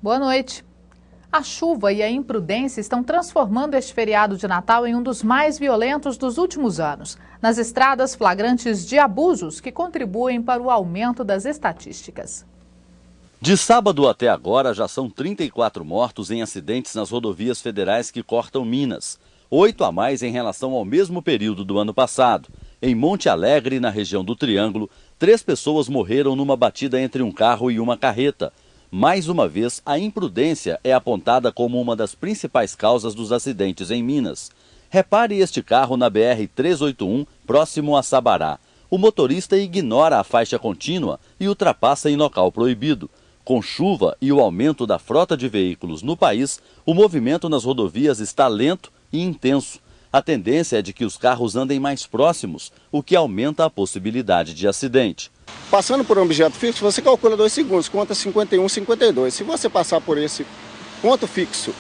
Boa noite. A chuva e a imprudência estão transformando este feriado de Natal em um dos mais violentos dos últimos anos. Nas estradas, flagrantes de abusos que contribuem para o aumento das estatísticas. De sábado até agora, já são 34 mortos em acidentes nas rodovias federais que cortam Minas. 8 a mais em relação ao mesmo período do ano passado. Em Monte Alegre, na região do Triângulo, 3 pessoas morreram numa batida entre um carro e uma carreta. Mais uma vez, a imprudência é apontada como uma das principais causas dos acidentes em Minas. Repare este carro na BR-381, próximo a Sabará. O motorista ignora a faixa contínua e ultrapassa em local proibido. Com chuva e o aumento da frota de veículos no país, o movimento nas rodovias está lento e intenso. A tendência é de que os carros andem mais próximos, o que aumenta a possibilidade de acidente. Passando por um objeto fixo, você calcula 2 segundos, conta 51, 52. Se você passar por esse ponto fixo,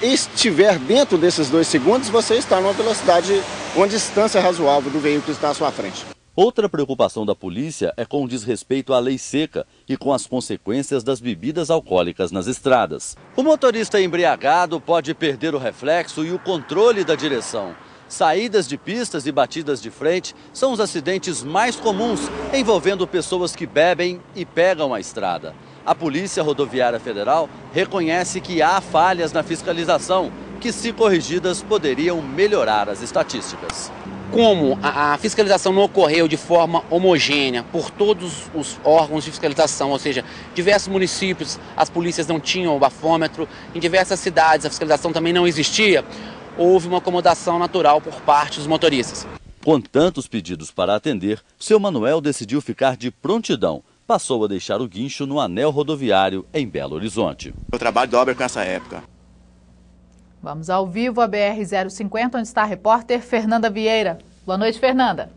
e estiver dentro desses 2 segundos, você está numa velocidade, uma distância razoável do veículo que está à sua frente. Outra preocupação da polícia é com o desrespeito à lei seca e com as consequências das bebidas alcoólicas nas estradas. O motorista embriagado pode perder o reflexo e o controle da direção. Saídas de pistas e batidas de frente são os acidentes mais comuns, envolvendo pessoas que bebem e pegam a estrada. A Polícia Rodoviária Federal reconhece que há falhas na fiscalização, que, se corrigidas, poderiam melhorar as estatísticas. Como a fiscalização não ocorreu de forma homogênea por todos os órgãos de fiscalização, ou seja, diversos municípios as polícias não tinham o bafômetro, em diversas cidades a fiscalização também não existia, houve uma acomodação natural por parte dos motoristas. Com tantos pedidos para atender, seu Manuel decidiu ficar de prontidão. Passou a deixar o guincho no anel rodoviário em Belo Horizonte. Eu trabalho dobra com essa época. Vamos ao vivo a BR-050, onde está a repórter Fernanda Vieira. Boa noite, Fernanda.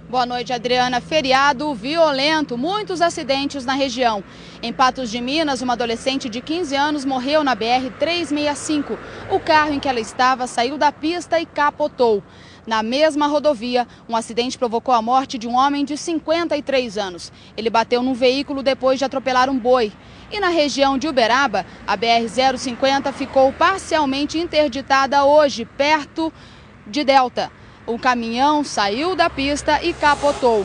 Boa noite, Adriana. Feriado violento, muitos acidentes na região. Em Patos de Minas, uma adolescente de 15 anos morreu na BR-365. O carro em que ela estava saiu da pista e capotou. Na mesma rodovia, um acidente provocou a morte de um homem de 53 anos. Ele bateu num veículo depois de atropelar um boi. E na região de Uberaba, a BR-050 ficou parcialmente interditada hoje, perto de Delta. O caminhão saiu da pista e capotou.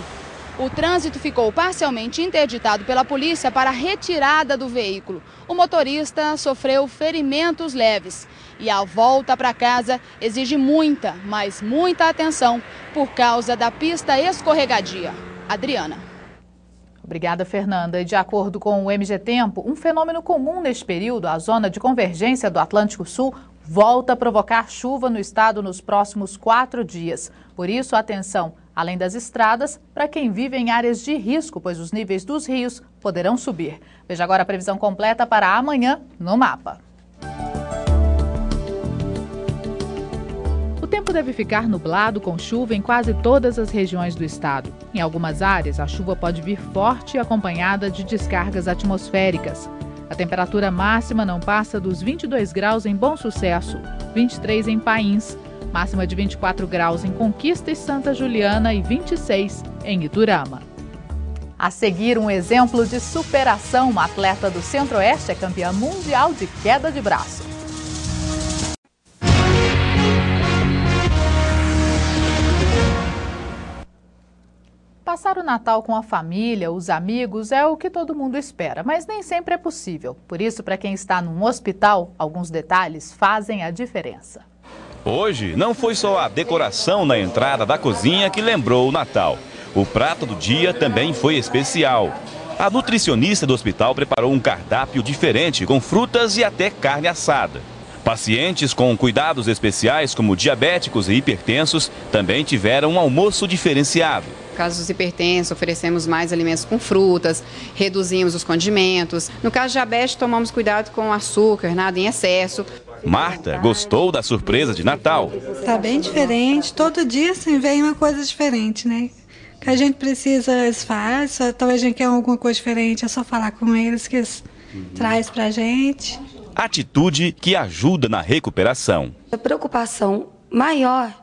O trânsito ficou parcialmente interditado pela polícia para a retirada do veículo. O motorista sofreu ferimentos leves. E a volta para casa exige muita, mas muita atenção por causa da pista escorregadia. Adriana. Obrigada, Fernanda. E de acordo com o MG Tempo, um fenômeno comum neste período, a zona de convergência do Atlântico Sul, volta a provocar chuva no estado nos próximos 4 dias. Por isso, atenção, além das estradas, para quem vive em áreas de risco, pois os níveis dos rios poderão subir. Veja agora a previsão completa para amanhã no mapa. O tempo deve ficar nublado com chuva em quase todas as regiões do estado. Em algumas áreas, a chuva pode vir forte e acompanhada de descargas atmosféricas. A temperatura máxima não passa dos 22 graus em Bom Sucesso, 23 em Pains, máxima de 24 graus em Conquista e Santa Juliana e 26 em Iturama. A seguir, um exemplo de superação, uma atleta do Centro-Oeste é campeã mundial de queda de braço. Passar o Natal com a família, os amigos, é o que todo mundo espera, mas nem sempre é possível. Por isso, para quem está num hospital, alguns detalhes fazem a diferença. Hoje, não foi só a decoração na entrada da cozinha que lembrou o Natal. O prato do dia também foi especial. A nutricionista do hospital preparou um cardápio diferente, com frutas e até carne assada. Pacientes com cuidados especiais, como diabéticos e hipertensos, também tiveram um almoço diferenciado. No caso dos hipertensos, oferecemos mais alimentos com frutas, reduzimos os condimentos. No caso de diabetes, tomamos cuidado com o açúcar, nada em excesso. Marta gostou da surpresa de Natal. Está bem diferente, todo dia assim, vem uma coisa diferente, né? Que a gente precisa, eles fazem, talvez a gente quer alguma coisa diferente, é só falar com eles que eles trazem pra gente. Atitude que ajuda na recuperação. A preocupação maior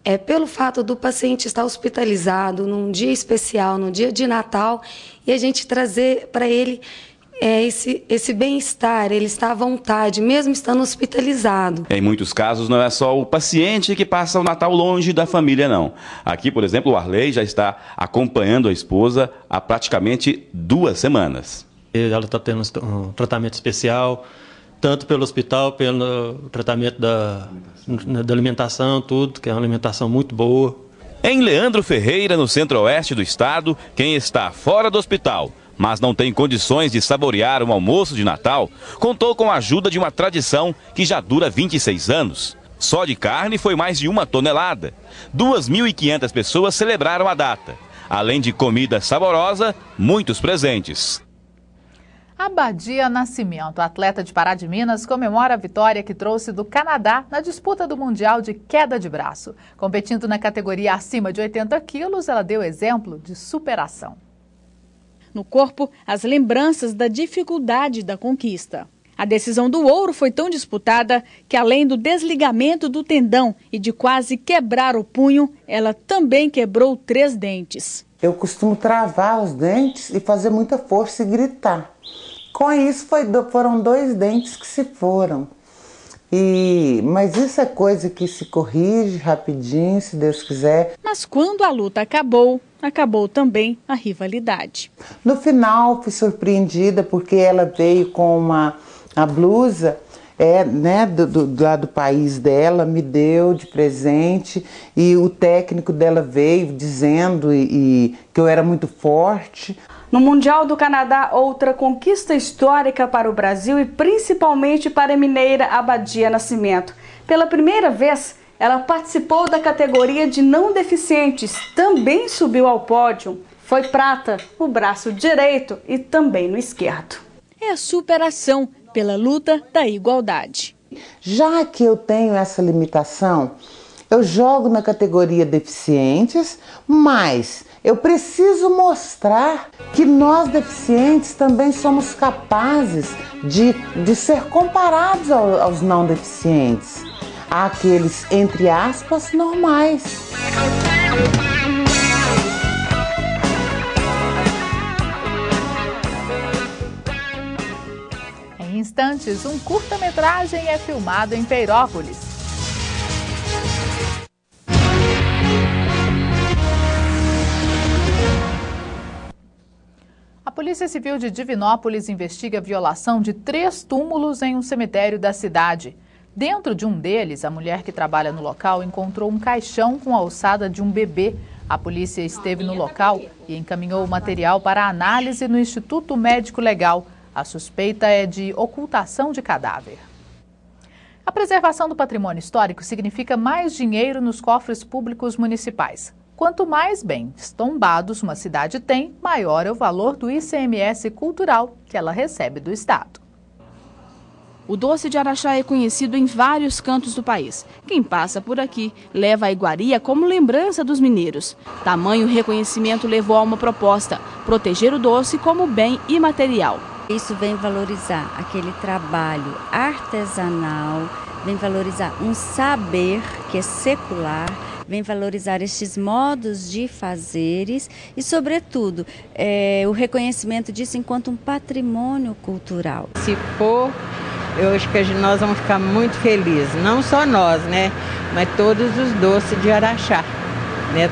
é pelo fato do paciente estar hospitalizado num dia especial, num dia de Natal, e a gente trazer para ele esse bem-estar, ele está à vontade, mesmo estando hospitalizado. Em muitos casos, não é só o paciente que passa o Natal longe da família, não. Aqui, por exemplo, o Arley já está acompanhando a esposa há praticamente 2 semanas. Ela está tendo um tratamento especial, tanto pelo hospital, pelo tratamento da alimentação, tudo, que é uma alimentação muito boa. Em Leandro Ferreira, no centro-oeste do estado, quem está fora do hospital, mas não tem condições de saborear um almoço de Natal, contou com a ajuda de uma tradição que já dura 26 anos. Só de carne foi mais de 1 tonelada. 2.500 pessoas celebraram a data. Além de comida saborosa, muitos presentes. Abadia Nascimento, atleta de Pará de Minas, comemora a vitória que trouxe do Canadá na disputa do Mundial de Queda de Braço. Competindo na categoria acima de 80 quilos, ela deu exemplo de superação. No corpo, as lembranças da dificuldade da conquista. A decisão do ouro foi tão disputada que, além do desligamento do tendão e de quase quebrar o punho, ela também quebrou 3 dentes. Eu costumo travar os dentes e fazer muita força e gritar. Com isso foram 2 dentes que se foram. Mas isso é coisa que se corrige rapidinho, se Deus quiser. Mas quando a luta acabou também a rivalidade. No final fui surpreendida porque ela veio com a blusa lá do país dela, me deu de presente, e o técnico dela veio dizendo que eu era muito forte. No Mundial do Canadá, outra conquista histórica para o Brasil e principalmente para a mineira Abadia Nascimento. Pela primeira vez, ela participou da categoria de não deficientes, também subiu ao pódio. Foi prata no braço direito e também no esquerdo. É a superação pela luta da igualdade. Já que eu tenho essa limitação, eu jogo na categoria deficientes, mas eu preciso mostrar que nós deficientes também somos capazes de ser comparados aos não deficientes, àqueles, entre aspas, normais. Em instantes, um curta-metragem é filmado em Peirópolis. A Polícia Civil de Divinópolis investiga a violação de 3 túmulos em um cemitério da cidade. Dentro de um deles, a mulher que trabalha no local encontrou um caixão com a alçada de um bebê. A polícia esteve no local e encaminhou o material para análise no Instituto Médico Legal. A suspeita é de ocultação de cadáver. A preservação do patrimônio histórico significa mais dinheiro nos cofres públicos municipais. Quanto mais bens tombados uma cidade tem, maior é o valor do ICMS cultural que ela recebe do Estado. O doce de Araxá é conhecido em vários cantos do país. Quem passa por aqui leva a iguaria como lembrança dos mineiros. Tamanho reconhecimento levou a uma proposta: proteger o doce como bem imaterial. Isso vem valorizar aquele trabalho artesanal, vem valorizar um saber que é secular, vem valorizar estes modos de fazeres e, sobretudo, o reconhecimento disso enquanto um patrimônio cultural. Se for, eu acho que nós vamos ficar muito felizes, não só nós, né, mas todos os doces de Araxá.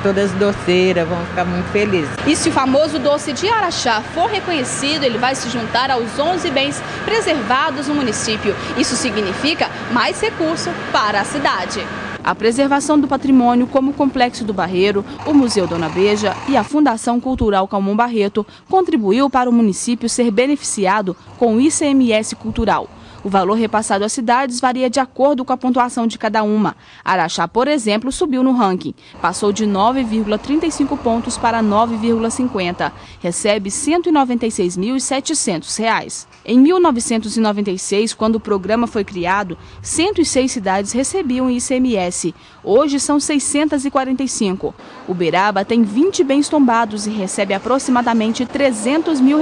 Todas as doceiras vão ficar muito felizes. E se o famoso doce de Araxá for reconhecido, ele vai se juntar aos 11 bens preservados no município. Isso significa mais recurso para a cidade. A preservação do patrimônio, como o Complexo do Barreiro, o Museu Dona Beija e a Fundação Cultural Calmon Barreto, contribuiu para o município ser beneficiado com o ICMS cultural. O valor repassado às cidades varia de acordo com a pontuação de cada uma. Araxá, por exemplo, subiu no ranking. Passou de 9,35 pontos para 9,50. Recebe R$ 196.700. Em 1996, quando o programa foi criado, 106 cidades recebiam ICMS. Hoje são 645. Uberaba tem 20 bens tombados e recebe aproximadamente R$ 300 mil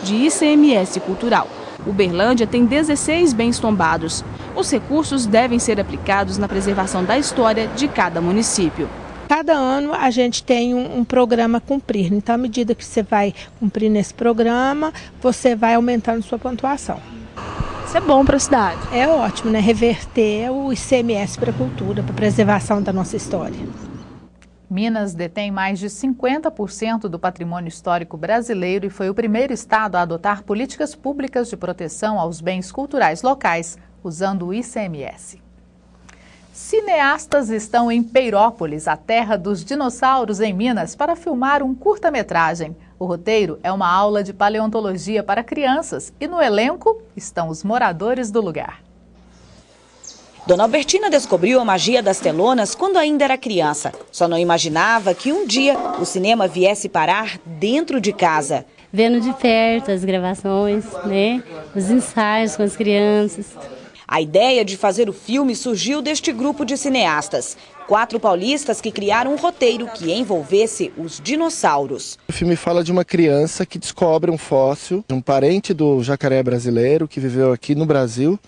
de ICMS cultural. Uberlândia tem 16 bens tombados. Os recursos devem ser aplicados na preservação da história de cada município. cada ano a gente tem um programa a cumprir. Então, à medida que você vai cumprir nesse programa, você vai aumentando sua pontuação. Isso é bom para a cidade. É ótimo, né? Reverter o ICMS para a cultura, para a preservação da nossa história. Minas detém mais de 50% do patrimônio histórico brasileiro e foi o primeiro estado a adotar políticas públicas de proteção aos bens culturais locais, usando o ICMS. Cineastas estão em Peirópolis, a terra dos dinossauros em Minas, para filmar um curta-metragem. O roteiro é uma aula de paleontologia para crianças e no elenco estão os moradores do lugar. Dona Albertina descobriu a magia das telonas quando ainda era criança. Só não imaginava que um dia o cinema viesse parar dentro de casa. Vendo de perto as gravações, né? Os ensaios com as crianças. A ideia de fazer o filme surgiu deste grupo de cineastas. 4 paulistas que criaram um roteiro que envolvesse os dinossauros. O filme fala de uma criança que descobre um fóssil, um parente do jacaré brasileiro que viveu aqui no Brasil.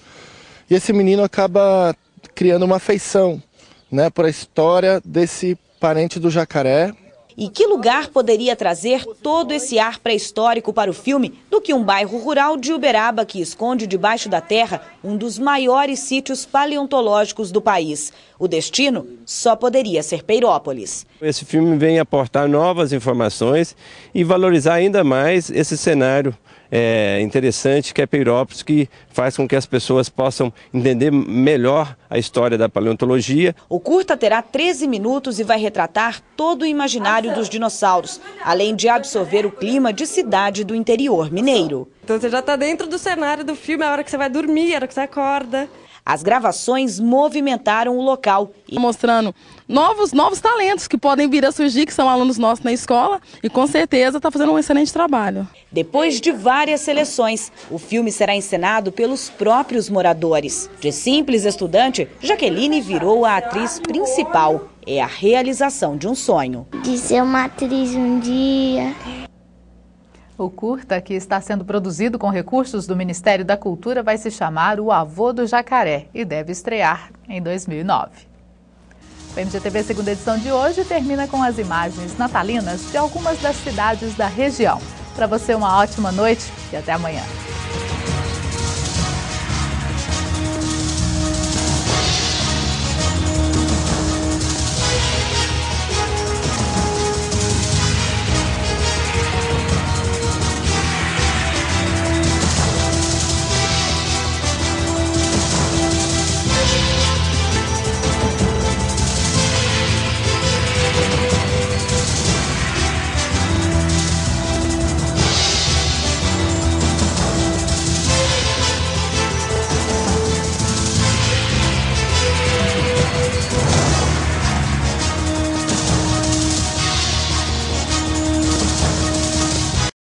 E esse menino acaba criando uma afeição, né, por a história desse parente do jacaré. E que lugar poderia trazer todo esse ar pré-histórico para o filme do que um bairro rural de Uberaba que esconde debaixo da terra um dos maiores sítios paleontológicos do país. O destino só poderia ser Peirópolis. Esse filme vem aportar novas informações e valorizar ainda mais esse cenário interessante que é Peirópolis, que faz com que as pessoas possam entender melhor a história da paleontologia. O curta terá 13 minutos e vai retratar todo o imaginário dos dinossauros, além de absorver o clima de cidade do interior mineiro. Então você já está dentro do cenário do filme, a hora que você vai dormir, a hora que você acorda. As gravações movimentaram o local. Mostrando novos talentos que podem vir a surgir, que são alunos nossos na escola, e com certeza está fazendo um excelente trabalho. Depois de várias seleções, o filme será encenado pelos próprios moradores. De simples estudante, Jaqueline virou a atriz principal. É a realização de um sonho. De ser uma atriz um dia. O curta, que está sendo produzido com recursos do Ministério da Cultura, vai se chamar O Avô do Jacaré e deve estrear em 2009. O MGTV segunda edição de hoje termina com as imagens natalinas de algumas das cidades da região. Para você, uma ótima noite e até amanhã.